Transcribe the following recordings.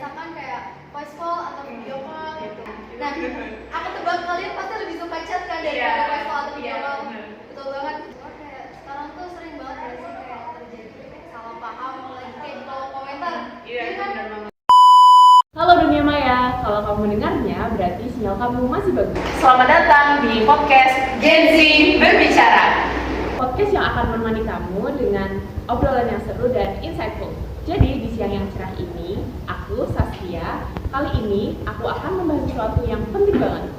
membiasakan kayak voice call atau video call gitu. Nah, aku tebak kalian pasti lebih suka chat kan daripada voice call atau video call. Betul banget. Kayak sekarang tuh sering banget gak sih kayak terjadi salah paham lagi kayak di kolom komentar. Iya kan? Halo dunia maya, kalau kamu mendengarnya berarti sinyal kamu masih bagus. Selamat datang di podcast Gen Z Berbicara. Podcast yang akan menemani kamu dengan obrolan yang seru dan insightful. Jadi di siang yang cerah ini, aku Saskia. Kali ini aku akan membahas sesuatu yang penting banget,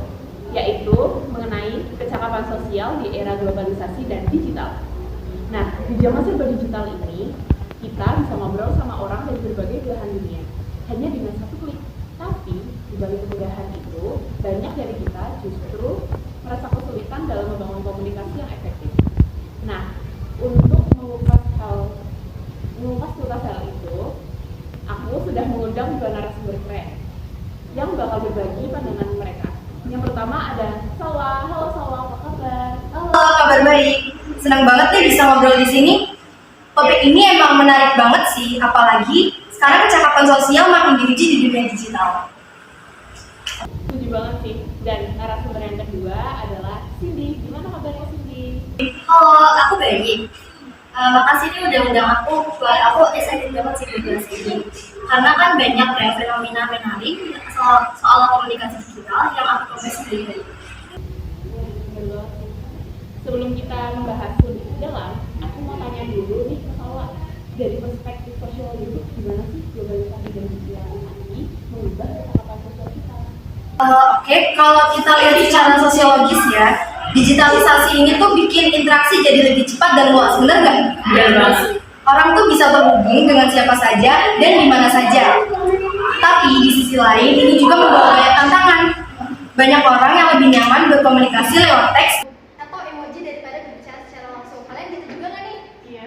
yaitu mengenai kecakapan sosial di era globalisasi dan digital. Nah, di zaman serba digital ini, kita bisa ngobrol sama orang dari berbagai belahan dunia hanya dengan satu klik. Tapi di balik kemudahan itu, banyak dari kita justru merasa kesulitan dalam membangun komunikasi yang efektif. Nah, untuk mengupas tuntas hal itu, aku sudah mengundang dua narasumber keren yang bakal berbagi pandangan mereka. Yang pertama ada Salwa. Halo Salwa, apa kabar? Halo, kabar baik. Senang banget nih bisa ngobrol di sini. Topik ini emang menarik banget sih, apalagi sekarang kecakapan sosial makin diuji di dunia digital. Setuju banget sih. Dan narasumber yang kedua adalah Cindy. Gimana kabarnya Cindy? Halo, aku baik. Makasih nih udah undang aku. Buat aku excited banget sih bahas ini. Karena kan banyak ya fenomena menarik soal komunikasi digital yang aku proses sendiri. Sebelum kita membahas lebih dalam, aku mau tanya dulu nih ke Salwa. Dari perspektif sosiologi, gimana sih globalisasi dan digitalisasi mengubah kecakapan sosial kita? Oke, kalau kita lihat secara sosiologis ya, digitalisasi ini tuh bikin interaksi jadi lebih cepat dan luas, bener nggak? Bener banget. Orang tuh bisa berhubung dengan siapa saja dan di mana saja. Tapi di sisi lain, ini juga membawa banyak tantangan. Banyak orang yang lebih nyaman berkomunikasi lewat teks Atau emoji daripada berbicara secara langsung. Kalian gitu juga nggak nih? Iya.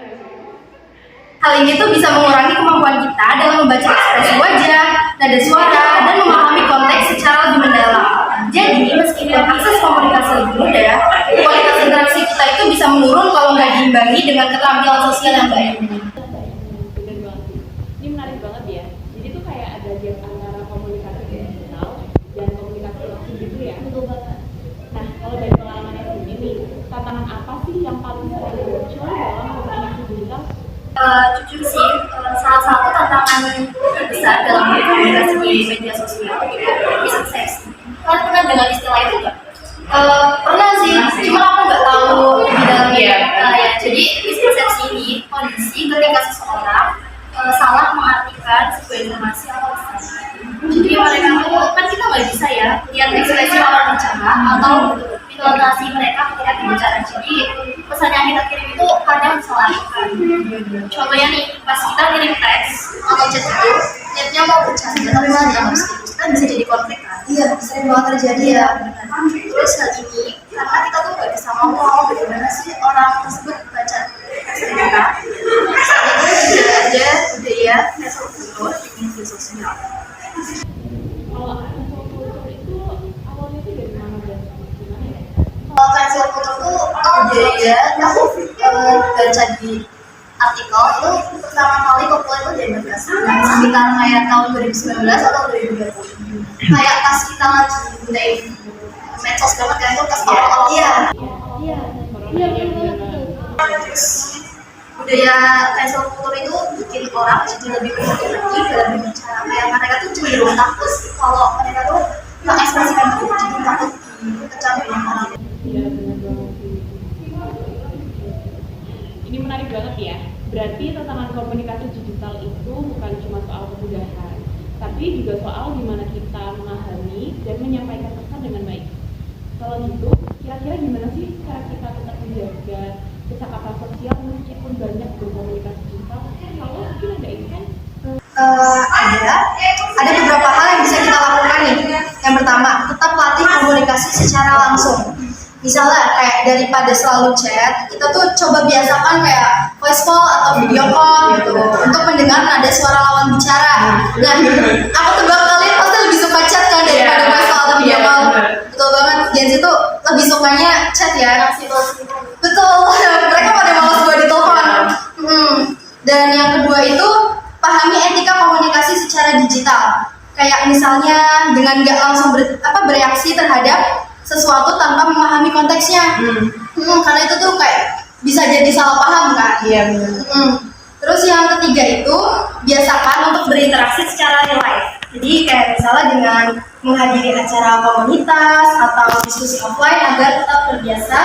Hal ini tuh bisa mengurangi kemampuan kita dalam membaca ekspresi wajah, nada suara, dan memahami konteks secara lebih mendalam. Jadi, meskipun akses komunikasi lebih mudah, kualitas interaksi kita itu bisa menurun kalau nggak diimbangi dengan keterampilan sosial yang baik. Bener banget sih. Ini menarik banget ya. Jadi tuh kayak ada gap antara komunikasi digital dan komunikasi langsung gitu ya. Betul banget. Nah, kalau dari pengalamannya sendiri nih, tantangan apa sih yang paling sering muncul dalam komunikasi digital? Jujur sih, salah satu tantangan terbesar dalam berkomunikasi di media sosial itu mispersepsi. Kalian pernah dengar istilah itu nggak? Pernah sih, cuma aku nggak tahu lebih dalamnya. Iya. Ya, jadi mispersepsi ini kondisi ketika seseorang salah mengartikan sebuah informasi atau pesan. Jadi mereka tuh kan kita nggak bisa ya lihat ekspresi orang bicara atau intonasi mereka ketika berbicara. Jadi pesan yang kita kirim itu kadang disalahkan. Contohnya nih, pas kita kirim teks atau chat itu, niatnya mau bercanda tapi malah dianggap serius, kan bisa jadi konflik kan? Iya, sering banget terjadi ya. Terus hal ini, karena kita tuh nggak bisa ngomong bagaimana sih orang tersebut baca teks kita. Misalnya juga ada budaya cancel culture di media sosial. Kalau cancel culture itu awalnya tuh dari mana dan gimana ya? Kalau cancel culture tuh budaya, aku baca di artikel itu pertama kali populer itu di Amerika Serikat sekitar kayak tahun 2019 atau 2020. Kayak pas kita lagi gunain medsos banget kan itu pas awal-awal. Iya. Terus budaya cancel culture itu bikin orang jadi lebih berhati-hati dalam berbicara. Kayak mereka tuh cenderung takut kalau mereka tuh mengekspresikan diri, jadi takut dikecam banyak orang. Iya, benar banget sih. Ini menarik banget ya. Berarti tantangan komunikasi digital itu bukan cuma soal kemudahan, tapi juga soal gimana kita memahami dan menyampaikan pesan dengan baik. Kalau gitu, kira-kira gimana sih cara kita tetap menjaga kecakapan sosial meskipun banyak berkomunikasi digital? Kalau mungkin ada ini kan? Ada beberapa hal yang bisa kita lakukan nih. Yang pertama, tetap latih komunikasi secara langsung. Misalnya kayak daripada selalu chat, kita tuh coba biasakan kayak voice call atau video call gitu untuk mendengar nada suara lawan bicara. Nah, aku tebak kalian pasti lebih suka chat kan daripada voice call atau video call. Betul banget, Gen Z tuh lebih sukanya chat ya. Betul, mereka pada malas buat ditelepon. Dan yang kedua itu memahami etika komunikasi secara digital. Kayak misalnya dengan nggak langsung bereaksi terhadap sesuatu tanpa memahami konteksnya. Karena itu tuh kayak bisa jadi salah paham kan. Iya benar. Terus yang ketiga itu biasakan untuk berinteraksi secara real life. Jadi kayak misalnya dengan menghadiri acara komunitas atau diskusi offline agar tetap terbiasa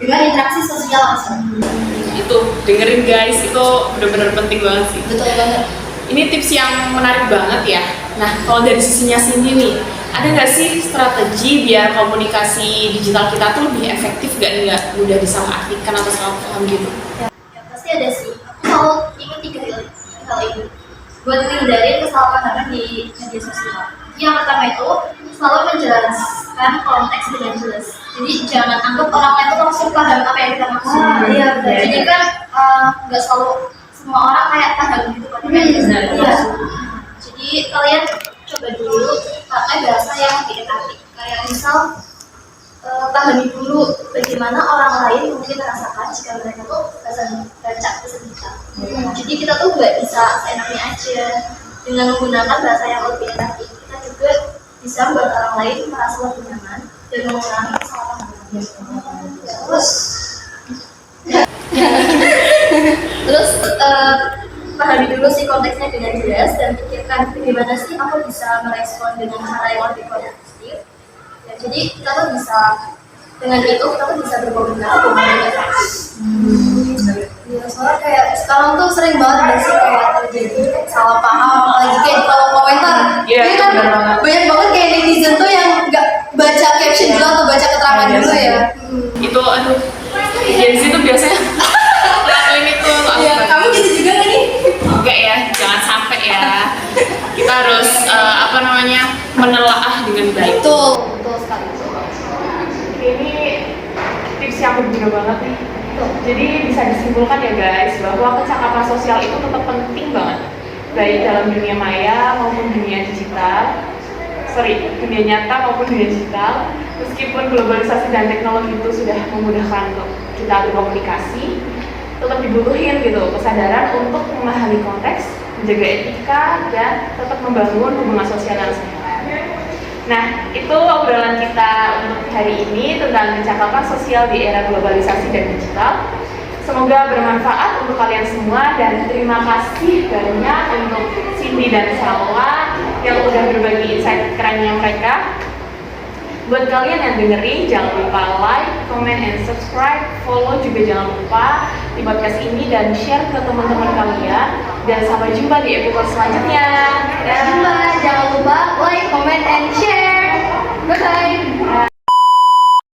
dengan interaksi sosial langsung. Itu dengerin guys, itu benar-benar penting banget sih. Betul banget. Ini tips yang menarik banget ya. Nah, kalau dari sisinya Cindy nih, ada nggak sih strategi biar komunikasi digital kita tuh lebih efektif, nggak mudah disalahartikan atau salah paham gitu? Ya pasti ada sih. Aku selalu ingat tiga hal ini buat menghindari kesalahpahaman di media sosial. Yang pertama itu selalu menjelaskan konteks dengan jelas. Jadi jangan anggap orang lain itu langsung paham apa yang kita maksud. Iya benar. Jadi kan nggak selalu semua orang kayak paham gitu kan. Iya. Jadi kalian coba dulu pakai bahasa yang didekati. Kayak misal pahami dulu bagaimana orang lain mungkin merasakan jika mereka tuh baca pesan kita. Jadi kita tuh nggak bisa seenaknya aja dengan menggunakan bahasa yang lebih enak. Kita juga bisa membuat orang lain merasa lebih nyaman dan mengurangi kesalahan. Terus pahami dulu sih konteksnya dengan jelas dan pikirkan bagaimana sih aku bisa merespon dengan cara yang lebih konstruktif. Ya, jadi kita tuh bisa dengan itu kita tuh bisa berkomunikasi dengan efektif. Ya, soalnya kayak sekarang tuh sering banget sih kayak terjadi salah paham, apalagi kayak di kolom komentar. Iya, Ini kan benar banget. banyak banget kayak netizen tuh yang nggak baca caption dulu atau baca keterangan Iya, dulu sih. ya. Itu aduh, Gen Z tuh biasanya ngelakuin itu. Iya, kamu gitu juga kan nih? Enggak ya, jangan sampai ya. Kita harus menelaah dengan baik. Betul sekali. Ini tips yang berguna banget nih. Jadi bisa disimpulkan ya guys, bahwa kecakapan sosial itu tetap penting banget, baik dalam dunia maya maupun dunia dunia nyata maupun dunia digital. Meskipun globalisasi dan teknologi itu sudah memudahkan untuk kita berkomunikasi, tetap dibutuhin gitu kesadaran untuk memahami konteks, menjaga etika, dan tetap membangun hubungan sosial yang sehat. Nah, itu obrolan kita untuk hari ini tentang kecakapan sosial di era globalisasi dan digital. Semoga bermanfaat untuk kalian semua dan terima kasih banyak untuk Cindy dan Salwa yang udah berbagi insight kerennya mereka. Buat kalian yang dengerin, jangan lupa like, comment, and subscribe. Follow juga jangan lupa di podcast ini dan share ke teman-teman kalian. Dan sampai jumpa di episode selanjutnya. Dadah.